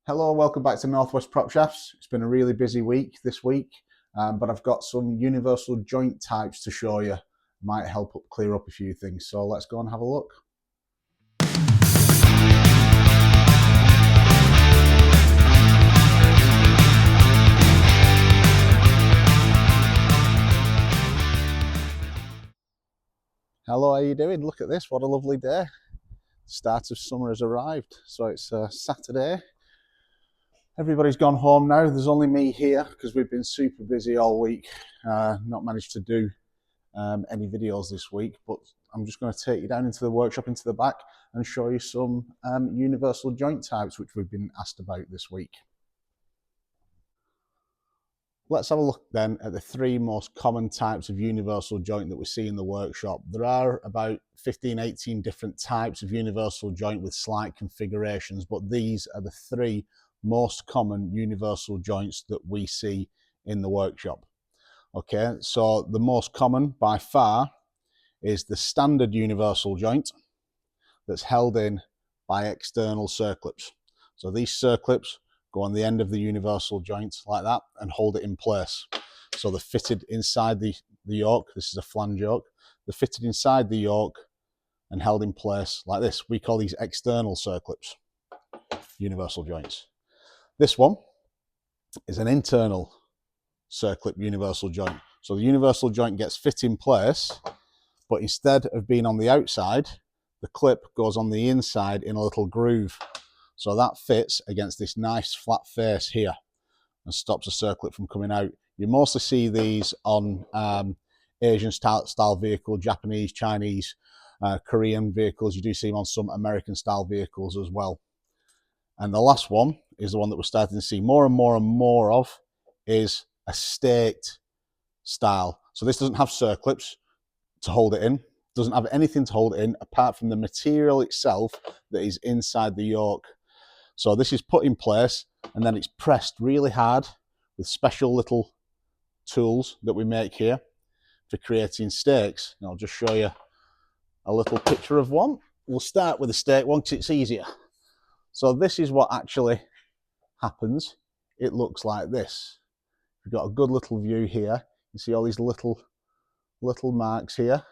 Hello, welcome back to Northwest Prop Shafts. It's been a really busy week this week, but I've got some universal joint types to show you. Might help clear up a few things. So let's go and have a look. Hello, how you doing? Look at this, what a lovely day. Start of summer has arrived. So it's Saturday. Everybody's gone home now. There's only me here because we've been super busy all week. Not managed to do any videos this week, but I'm just going to take you down into the workshop, into the back, and show you some universal joint types which we've been asked about this week. Let's have a look then at the three most common types of universal joint that we see in the workshop. There are about 15-18 different types of universal joint with slight configurations, but these are the three most common universal joints that we see in the workshop. Okay, so the most common by far is the standard universal joint that's held in by external circlips. So these circlips go on the end of the universal joint like that and hold it in place. So they're fitted inside the yoke. This is a flange yoke. They're fitted inside the yoke and held in place like this. We call these external circlips, universal joints. This one is an internal circlip universal joint. So the universal joint gets fit in place, but instead of being on the outside, the clip goes on the inside in a little groove. So that fits against this nice flat face here and stops the circlip from coming out. You mostly see these on Asian style vehicle, Japanese, Chinese, Korean vehicles. You do see them on some American style vehicles as well. And the last one is the one that we're starting to see more and more and more of, is a staked style. So this doesn't have circlips to hold it in, doesn't have anything to hold it in apart from the material itself that is inside the yoke. So this is put in place and then it's pressed really hard with special little tools that we make here for creating stakes. And I'll just show you a little picture of one. We'll start with the stake one because it's easier. So this is what actually happens. It looks like this. We've got a good little view here. You see all these little marks here.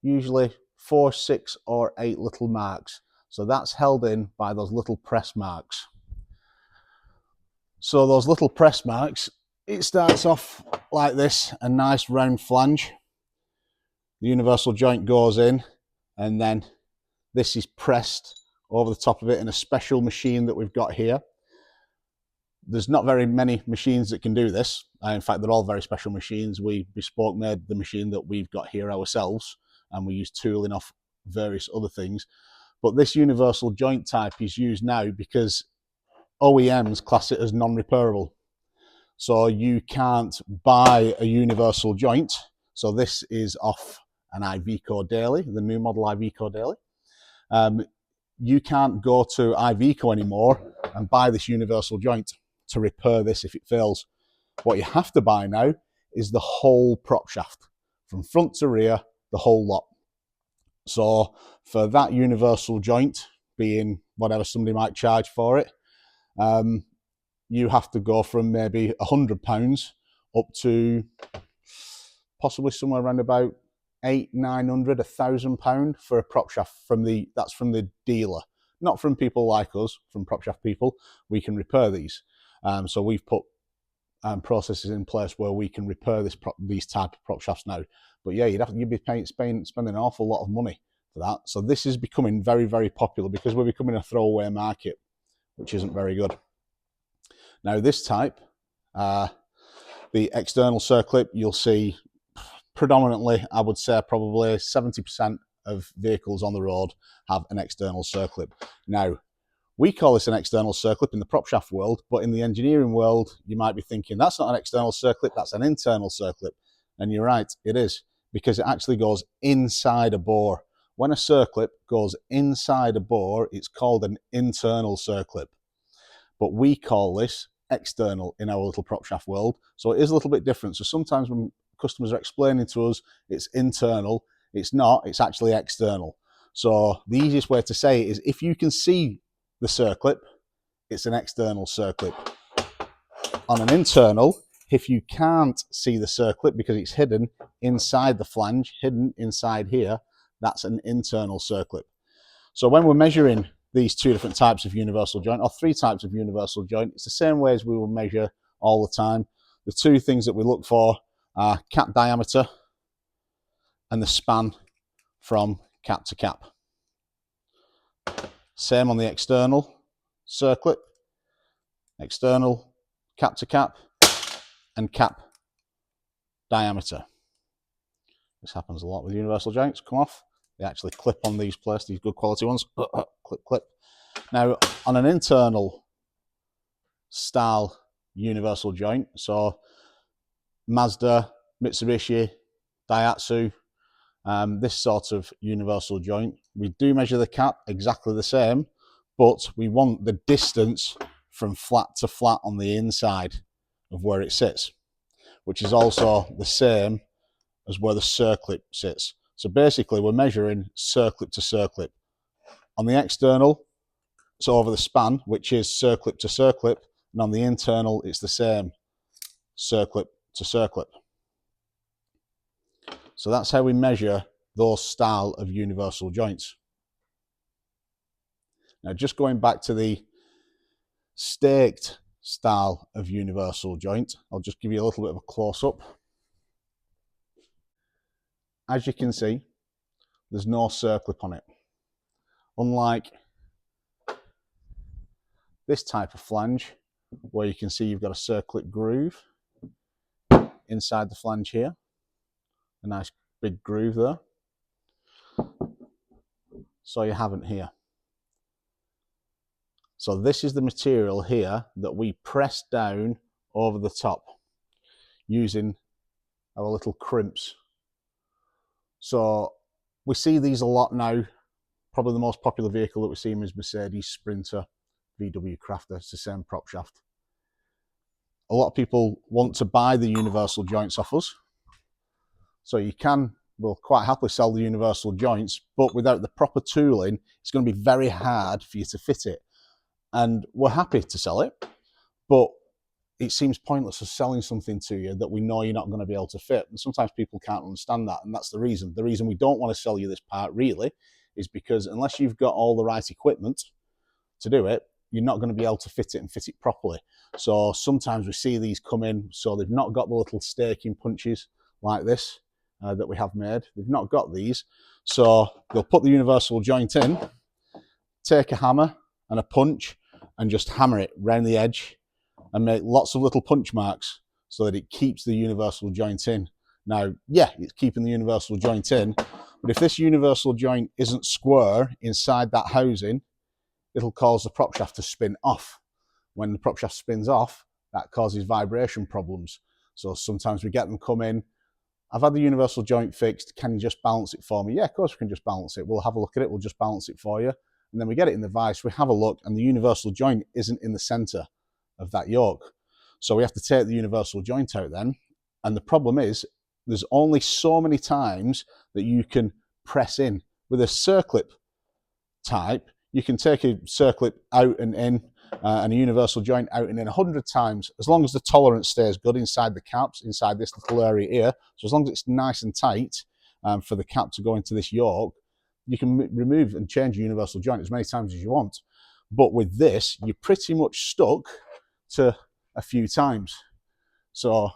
Usually 4, 6 or 8 little marks. So that's held in by those little press marks. So those little press marks, it starts off like this, a nice round flange. The universal joint goes in and then this is pressed over the top of it in a special machine that we've got here. There's not very many machines that can do this. In fact, they're all very special machines. We bespoke made the machine that we've got here ourselves, and we use tooling off various other things. But this universal joint type is used now because OEMs class it as non-repairable. So you can't buy a universal joint. So this is off an Iveco Daily, the new model Iveco Daily. You can't go to Iveco anymore and buy this universal joint to repair this if it fails. What you have to buy now is the whole prop shaft, from front to rear, the whole lot. So for that universal joint, being whatever somebody might charge for it, you have to go from maybe £100 up to possibly somewhere around about £800, £900, £1,000 for a prop shaft that's from the dealer, not from people like us, from prop shaft people. We can repair these. So we've put processes in place where we can repair these type of prop shafts now. But yeah, you'd be spending an awful lot of money for that. So this is becoming very, very popular because we're becoming a throwaway market, which isn't very good. Now this type, the external circlip, you'll see predominantly, I would say probably 70% of vehicles on the road have an external circlip. Now, we call this an external circlip in the prop shaft world, but in the engineering world, you might be thinking, that's not an external circlip, that's an internal circlip. And you're right, it is, because it actually goes inside a bore. When a circlip goes inside a bore, it's called an internal circlip. But we call this external in our little prop shaft world. So it is a little bit different. So sometimes when customers are explaining to us it's internal, it's not, it's actually external. So the easiest way to say it is if you can see the circlip, it's an external circlip. On an internal, if you can't see the circlip because it's hidden inside the flange, hidden inside here, that's an internal circlip. So when we're measuring these two different types of universal joint, or three types of universal joint, it's the same way as we will measure all the time. The two things that we look for are cap diameter and the span from cap to cap. Same on the external circlip, external cap to cap, and cap diameter. This happens a lot with universal joints, come off. They actually clip on these places, these good quality ones. Clip, clip. Now, on an internal style universal joint, so Mazda, Mitsubishi, Daihatsu, this sort of universal joint, we do measure the cap exactly the same, but we want the distance from flat to flat on the inside of where it sits, which is also the same as where the circlip sits. So basically we're measuring circlip to circlip. On the external, it's over the span, which is circlip to circlip, and on the internal, it's the same, circlip to circlip. So that's how we measure those style of universal joints. Now, just going back to the staked style of universal joint, I'll just give you a little bit of a close-up. As you can see, there's no circlip on it. Unlike this type of flange, where you can see you've got a circlip groove inside the flange here, a nice big groove there. So you haven't here. So this is the material here that we press down over the top using our little crimps. So we see these a lot now. Probably the most popular vehicle that we see is Mercedes Sprinter, VW Crafter. It's the same prop shaft. A lot of people want to buy the universal joints off us. So you can, we'll quite happily sell the universal joints, but without the proper tooling, it's going to be very hard for you to fit it. And we're happy to sell it, but it seems pointless of selling something to you that we know you're not going to be able to fit. And sometimes people can't understand that, and that's the reason. The reason we don't want to sell you this part really is because unless you've got all the right equipment to do it, you're not going to be able to fit it and fit it properly. So sometimes we see these come in, so they've not got the little staking punches like this that we have made. They've not got these. So they'll put the universal joint in, take a hammer and a punch and just hammer it round the edge and make lots of little punch marks so that it keeps the universal joint in. Now, yeah, it's keeping the universal joint in, but if this universal joint isn't square inside that housing, it'll cause the prop shaft to spin off. When the prop shaft spins off, that causes vibration problems. So sometimes we get them come in, I've had the universal joint fixed, can you just balance it for me? Yeah, of course we can just balance it. We'll have a look at it, we'll just balance it for you. And then we get it in the vise, we have a look, and the universal joint isn't in the center of that yoke. So we have to take the universal joint out then. And the problem is, there's only so many times that you can press in. With a circlip type, you can take a circlip out and in, and a universal joint out and in 100 times, as long as the tolerance stays good inside the caps, inside this little area here. So as long as it's nice and tight for the cap to go into this yoke, you can remove and change a universal joint as many times as you want. But with this, you're pretty much stuck to a few times. So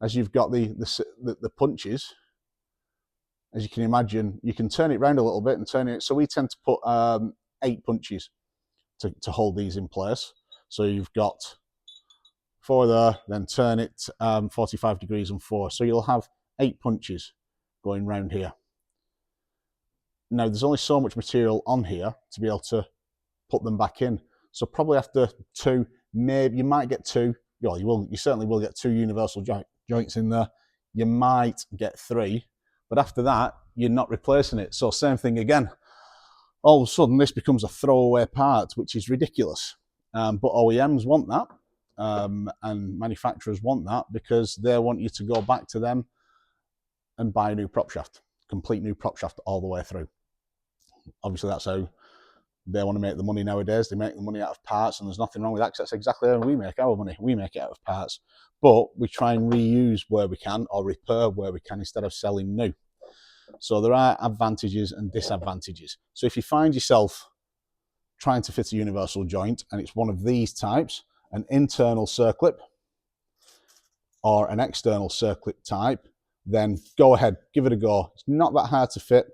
as you've got the punches, as you can imagine, you can turn it around a little bit and turn it. So we tend to put 8 punches to hold these in place. So you've got 4 there, then turn it 45 degrees and 4. So you'll have 8 punches going round here. Now there's only so much material on here to be able to put them back in. So probably after 2, maybe you might get 2. Well, you certainly will get 2 universal joints in there. You might get 3, but after that, you're not replacing it. So same thing again. All of a sudden, this becomes a throwaway part, which is ridiculous. But OEMs want that, and manufacturers want that because they want you to go back to them and buy a new prop shaft, complete new prop shaft all the way through. Obviously, that's how they want to make the money nowadays. They make the money out of parts, and there's nothing wrong with that, 'cause that's exactly how we make our money. We make it out of parts. But we try and reuse where we can, or repair where we can, instead of selling new. So there are advantages and disadvantages. So if you find yourself trying to fit a universal joint and it's one of these types, an internal circlip or an external circlip type, then go ahead, give it a go. It's not that hard to fit.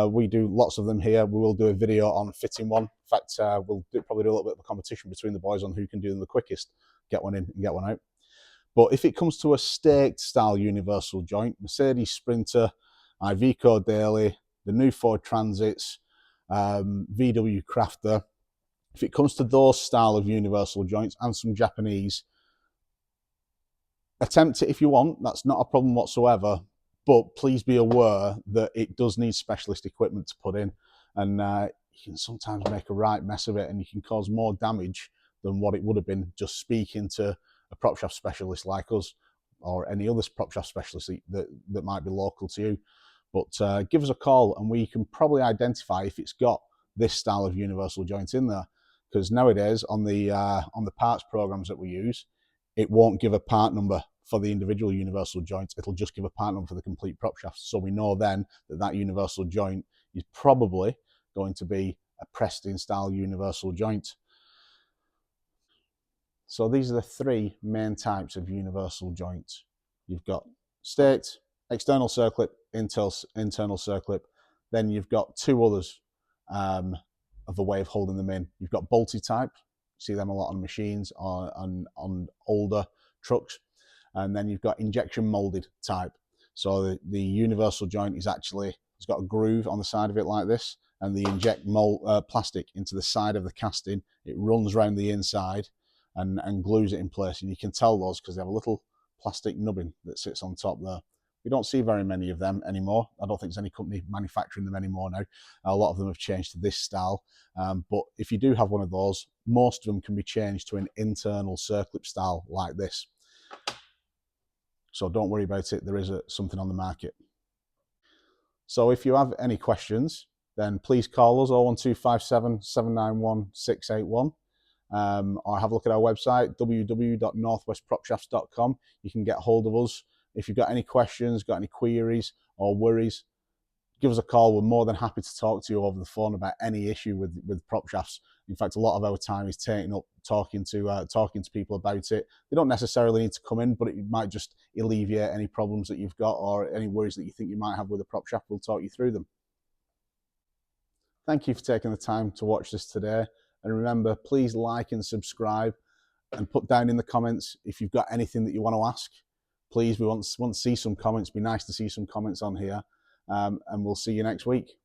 We do lots of them here. We will do a video on fitting one. In fact, we'll probably do a little bit of a competition between the boys on who can do them the quickest. Get one in and get one out. But if it comes to a staked style universal joint, Mercedes Sprinter, Iveco Daily, the new Ford Transits, VW Crafter, if it comes to those style of universal joints and some Japanese, attempt it if you want. That's not a problem whatsoever. But please be aware that it does need specialist equipment to put in, and you can sometimes make a right mess of it, and you can cause more damage than what it would have been just speaking to a prop shaft specialist like us, or any other prop shaft specialist that might be local to you. But give us a call, and we can probably identify if it's got this style of universal joint in there. Because nowadays on the parts programs that we use, it won't give a part number for the individual universal joint. It'll just give a part number for the complete prop shaft. So we know then that universal joint is probably going to be a pressed-in style universal joint. So these are the three main types of universal joints. You've got staked, external circlip, internal circlip. Then you've got two others of a way of holding them in. You've got bolted type. See them a lot on machines or on older trucks. And then you've got injection molded type. So the universal joint is actually, it's got a groove on the side of it like this, and they inject plastic into the side of the casting. It runs around the inside and glues it in place. And you can tell those because they have a little plastic nubbin that sits on top there. We don't see very many of them anymore. I don't think there's any company manufacturing them anymore now. A lot of them have changed to this style. But if you do have one of those, most of them can be changed to an internal circlip style like this. So don't worry about it. There is something on the market. So if you have any questions, then please call us 01257 791 681. Or have a look at our website, www.northwestpropshafts.com. You can get hold of us. If you've got any questions, got any queries or worries, give us a call. We're more than happy to talk to you over the phone about any issue with prop shafts. In fact, a lot of our time is taken up talking to people about it. They don't necessarily need to come in, but it might just alleviate any problems that you've got or any worries that you think you might have with a prop shaft. We'll talk you through them. Thank you for taking the time to watch this today. And remember, please like and subscribe, and put down in the comments if you've got anything that you want to ask. Please, we want to see some comments. It'd be nice to see some comments on here. And we'll see you next week.